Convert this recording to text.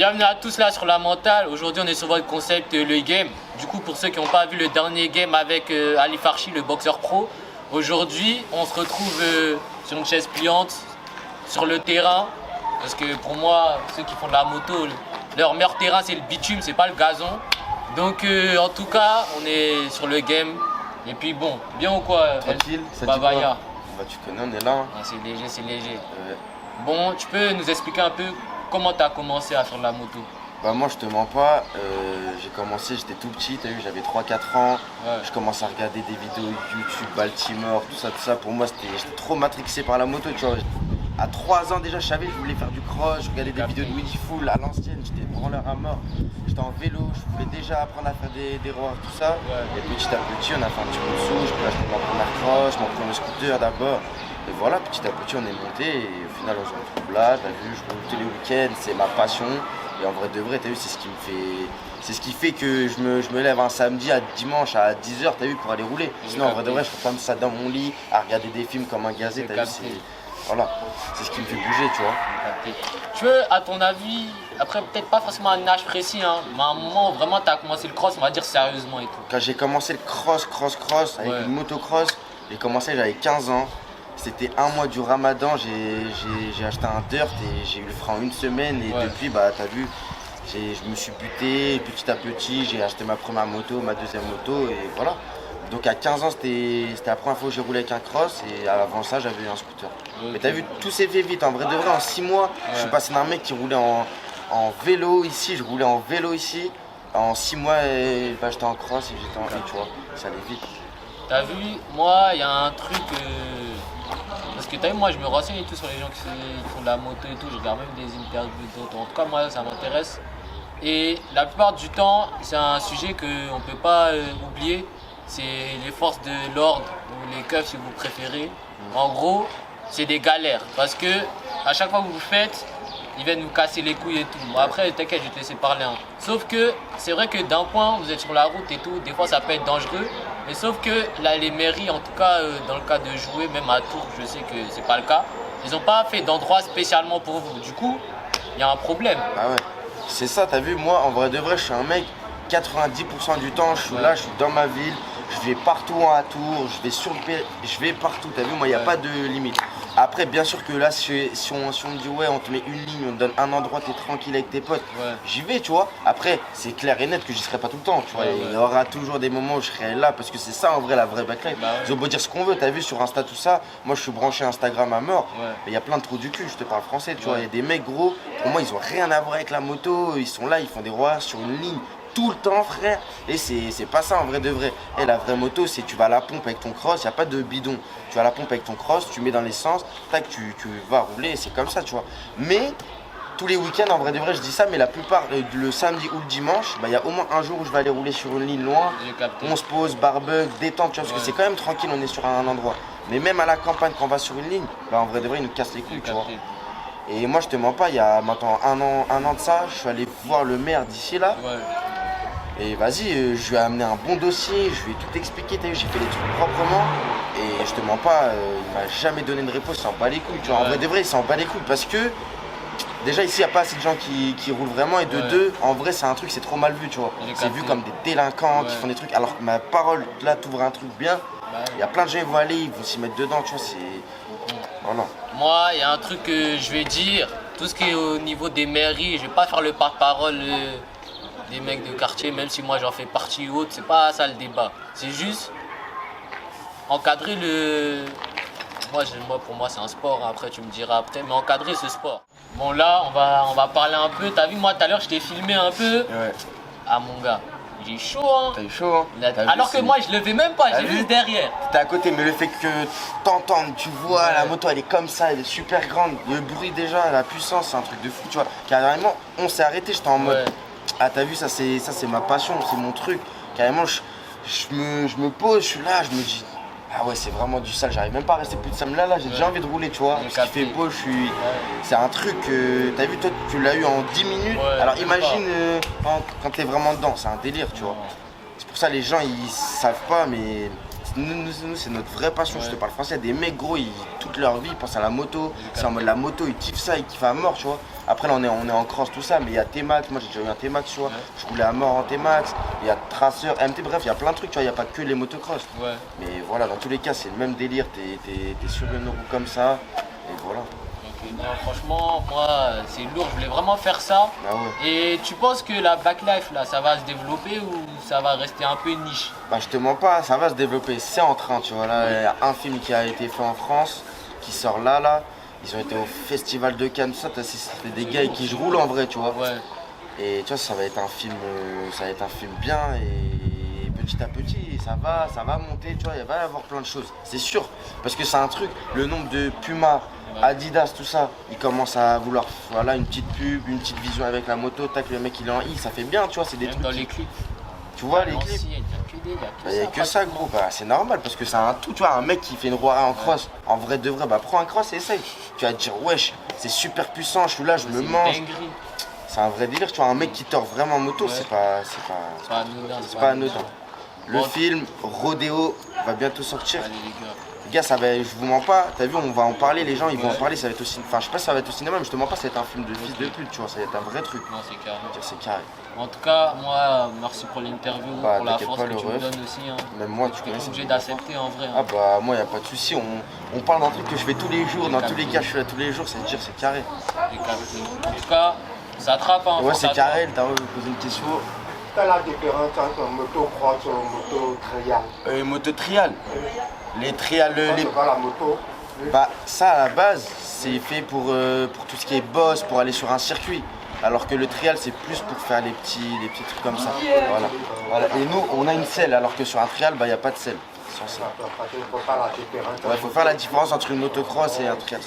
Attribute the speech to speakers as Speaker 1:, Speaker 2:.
Speaker 1: bienvenue à tous là sur la mentale. Aujourd'hui, on est sur votre concept le game. Du coup, pour ceux qui n'ont pas vu le dernier game avec Ali Farchi, le boxeur pro, aujourd'hui, on se retrouve sur une chaise pliante, sur le terrain. Parce que pour moi, ceux qui font de la moto, leur meilleur terrain, c'est le bitume, c'est pas le gazon. Donc, en tout cas, on est sur le game. Et puis bon, bien ou quoi?
Speaker 2: Tranquille, ça dit
Speaker 1: Babaya.
Speaker 2: quoi? Bah tu connais, on est là.
Speaker 1: Ah, c'est léger, c'est léger. Bon, tu peux nous expliquer un peu comment tu as commencé à faire de la moto?
Speaker 2: Bah moi je te mens pas, j'ai commencé, j'étais tout petit, t'as vu, j'avais 3-4 ans.
Speaker 1: Ouais.
Speaker 2: Je commençais à regarder des vidéos YouTube, Baltimore, tout ça. Pour moi j'étais trop matrixé par la moto, tu vois. À 3 ans déjà, je savais que je voulais faire du cross, je regardais des vidéos de Willy Full à l'ancienne, j'étais branleur à mort. J'étais en vélo, je voulais déjà apprendre à faire des rollers, tout ça.
Speaker 1: Ouais.
Speaker 2: Et petit à petit, on a fait un petit peu de sous, je peux acheter ma première cross, mon premier scooter d'abord. Et voilà, petit à petit, on est monté et au final, on se retrouve là. T'as vu, je roule tous les week-ends, c'est ma passion. Et en vrai de vrai, t'as vu, c'est ce qui me fait. C'est ce qui fait que je me lève un samedi à dimanche à 10h, t'as vu, pour aller rouler. Sinon, en vrai de vrai, je fais comme ça dans mon lit, à regarder des films comme un gazé, t'as vu, voilà, c'est ce qui me fait bouger, tu vois.
Speaker 1: Tu veux, à ton avis, après peut-être pas forcément un âge précis, hein, mais à un moment où vraiment tu as commencé le cross, on va dire sérieusement et tout.
Speaker 2: Quand j'ai commencé le cross avec une motocross, j'ai commencé, j'avais 15 ans. C'était un mois du ramadan, j'ai acheté un dirt et j'ai eu le frein en une semaine. Et depuis, bah t'as vu, je me suis buté petit à petit, j'ai acheté ma première moto, ma deuxième moto et voilà. Donc à 15 ans, c'était la première fois que j'ai roulé avec un cross et avant ça, j'avais eu un scooter. Mais t'as vu, tout s'est fait vite. En vrai de vrai, en 6 mois, je suis passé d'un mec qui roulait en vélo ici, je roulais en vélo ici. En 6 mois, bah, j'étais en cross et j'étais en vélo, tu vois. Ça allait vite.
Speaker 1: T'as vu, moi, il y a un truc. Parce que t'as vu, moi, je me renseigne et tout sur les gens qui font de la moto et tout. Je regarde même des interviews d'autres. En tout cas, moi, ça m'intéresse. Et la plupart du temps, c'est un sujet qu'on ne peut pas oublier. C'est les forces de l'ordre ou les keufs si vous préférez. En gros, c'est des galères parce que à chaque fois que vous le faites, ils viennent nous casser les couilles et tout. Bon, après, t'inquiète, je vais te laisser parler. Hein. Sauf que c'est vrai que d'un point, vous êtes sur la route et tout, des fois ça peut être dangereux. Mais sauf que là, les mairies, en tout cas dans le cas de jouer, même à Tours, je sais que c'est pas le cas, ils n'ont pas fait d'endroit spécialement pour vous. Du coup, il y a un problème.
Speaker 2: Ah ouais, c'est ça, t'as vu, moi, en vrai de vrai, je suis un mec, 90% du temps, je suis là, je suis dans ma ville. Je vais partout à Tours, je vais partout, t'as vu, moi il n'y a pas de limite. Après, bien sûr que là, si on me dit ouais, on te met une ligne, on te donne un endroit, t'es tranquille avec tes potes, j'y vais, tu vois. Après, c'est clair et net que j'y serai pas tout le temps, tu vois. Il y aura toujours des moments où je serai là parce que c'est ça en vrai la vraie backlife. Ils ont beau dire ce qu'on veut, t'as vu sur Insta tout ça, moi je suis branché Instagram à mort, mais il y a plein de trous du cul, je te parle français, tu vois. Il y a des mecs gros, pour moi ils ont rien à voir avec la moto, ils sont là, ils font des rouages sur une ligne. Tout le temps, frère, et c'est pas ça en vrai de vrai. Et la vraie moto, c'est tu vas à la pompe avec ton cross, il n'y a pas de bidon. Tu vas à la pompe avec ton cross, tu mets dans l'essence, tac, tu vas rouler, c'est comme ça, tu vois. Mais tous les week-ends, en vrai de vrai, je dis ça, mais la plupart, le samedi ou le dimanche, il y a au moins un jour où je vais aller rouler sur une ligne loin. On se pose, barbecue, détente, tu vois, parce que c'est quand même tranquille, on est sur un endroit. Mais même à la campagne, quand on va sur une ligne, en vrai de vrai, ils nous cassent les couilles, tu vois. Et moi, je te mens pas, il y a maintenant un an de ça, je suis allé voir le maire d'ici là. Et vas-y, je lui ai amené un bon dossier, je lui ai tout expliqué, t'as vu, j'ai fait les trucs proprement. Et je te mens pas, il m'a jamais donné de réponse, il s'en bat les couilles, tu vois. En vrai de vrai, il s'en bat les couilles parce que déjà ici, il n'y a pas assez de gens qui roulent vraiment. Et de deux, en vrai, c'est un truc, c'est trop mal vu, tu vois. C'est vu comme des délinquants qui font des trucs. Alors que ma parole, là, t'ouvres un truc bien. Il y a plein de gens qui vont aller, ils vont s'y mettre dedans, tu vois, c'est... Voilà.
Speaker 1: Moi, il y a un truc que je vais dire, tout ce qui est au niveau des mairies, je vais pas faire le porte-parole des mecs de quartier, même si moi j'en fais partie ou autre, c'est pas ça le débat. C'est juste encadrer le... Moi, pour moi c'est un sport, après tu me diras après, mais encadrer ce sport. Bon là, on va parler un peu, t'as vu moi tout à l'heure je t'ai filmé un peu. Ah mon gars, j'ai chaud hein.
Speaker 2: T'as eu chaud hein.
Speaker 1: Alors que moi je le fais même pas, j'ai juste derrière.
Speaker 2: T'es à côté, mais le fait que t'entendes, tu vois, la moto elle est comme ça, elle est super grande. Le bruit déjà, la puissance, c'est un truc de fou, tu vois. Carrément, on s'est arrêté, j'étais en mode... Ah t'as vu, ça c'est ma passion, c'est mon truc. Carrément, je me pose, je suis là, je me dis... Ah ouais, c'est vraiment du sale, j'arrive même pas à rester plus de samedi là, j'ai déjà envie de rouler, tu vois. Parce qu'il fait beau, c'est un truc, t'as vu, toi tu l'as eu en 10 minutes. Alors imagine quand t'es vraiment dedans, c'est un délire, tu vois. C'est pour ça les gens ils savent pas, mais nous, c'est notre vraie passion. Je te parle français. Des mecs, gros, toute leur vie, ils pensent à la moto. C'est en mode la moto, ils kiffent ça, ils kiffent à mort, tu vois. Après, là, on est en cross, tout ça, mais il y a T-Max. Moi, j'ai déjà eu un T-Max, tu vois. Je roulais à mort en T-Max. Il y a Tracer, MT, bref, il y a plein de trucs, tu vois. Il n'y a pas que les motocross.
Speaker 1: Ouais.
Speaker 2: Mais voilà, dans tous les cas, c'est le même délire. T'es sur une roue comme ça, et voilà.
Speaker 1: Ok, non, franchement, moi, c'est lourd. Je voulais vraiment faire ça.
Speaker 2: Ah ouais.
Speaker 1: Et tu penses que la backlife, là, ça va se développer ou ça va rester un peu une niche?
Speaker 2: Bah, je te mens pas, ça va se développer, c'est en train, tu vois. Là, il y a un film qui a été fait en France, qui sort là. Ils ont été au festival de Cannes, tout ça, c'est des gars avec qui je roule en vrai, tu vois.
Speaker 1: Ouais.
Speaker 2: Et tu vois, ça va être un film bien et petit à petit, ça va monter, tu vois, il va y avoir plein de choses, c'est sûr. Parce que c'est un truc, le nombre de Puma, Adidas, tout ça, ils commencent à vouloir, voilà, une petite pub, une petite vision avec la moto, tac, le mec il est en I, ça fait bien, tu vois, c'est des
Speaker 1: Même
Speaker 2: trucs.
Speaker 1: dans les clips.
Speaker 2: Tu vois, les clips. Il n'y a que ça, gros. Bah, c'est normal parce que c'est un tout. Tu vois, un mec qui fait une roue en cross, en vrai de vrai, bah prends un cross et essaye. Tu vas te dire, wesh, c'est super puissant, je suis là, je me mange. C'est un vrai délire, tu vois. Un mec qui tord vraiment en moto, c'est pas anodin. Le film Rodeo va bientôt sortir.
Speaker 1: Allez, les gars.
Speaker 2: Les gars, ça va, je vous mens pas, t'as vu, on va en parler, les gens ils vont en parler, ça va être aussi. Enfin, je sais pas si ça va être au cinéma, mais je te mens pas, ça va être un film de fils de pute, tu vois, ça va être un vrai truc.
Speaker 1: Non, c'est carré.
Speaker 2: C'est carré.
Speaker 1: En tout cas, moi, merci pour l'interview,
Speaker 2: Bah,
Speaker 1: pour la
Speaker 2: t'inquiète
Speaker 1: force
Speaker 2: pas,
Speaker 1: que
Speaker 2: le
Speaker 1: tu me
Speaker 2: ref.
Speaker 1: donnes aussi. Hein.
Speaker 2: Même moi, tu
Speaker 1: Tu es
Speaker 2: connais.
Speaker 1: obligé d'accepter en vrai.
Speaker 2: Ah
Speaker 1: Hein.
Speaker 2: bah moi y a pas de souci, on parle d'un truc que je fais tous les jours, dans tous les cas je suis là tous les jours, c'est dire c'est carré.
Speaker 1: J'ai capté. En tout cas, ça attrape. Hein,
Speaker 2: Ouais
Speaker 1: faut
Speaker 2: c'est
Speaker 1: s'attendre.
Speaker 2: carré, t'as posé une question.
Speaker 3: Quelle est la différence entre motocross et moto trial?
Speaker 2: Moto trial. Les trial,
Speaker 3: Quand tu vois la moto,
Speaker 2: bah ça à la base c'est fait pour tout ce qui est boss, pour aller sur un circuit. Alors que le trial c'est plus pour faire les petits trucs comme ça. Voilà. Et nous on a une selle alors que sur un trial bah y a pas de selle. Sans selle.
Speaker 3: parce qu'il ne faut pas la différence.
Speaker 2: Ouais, faut faire la différence entre une motocross et un trial.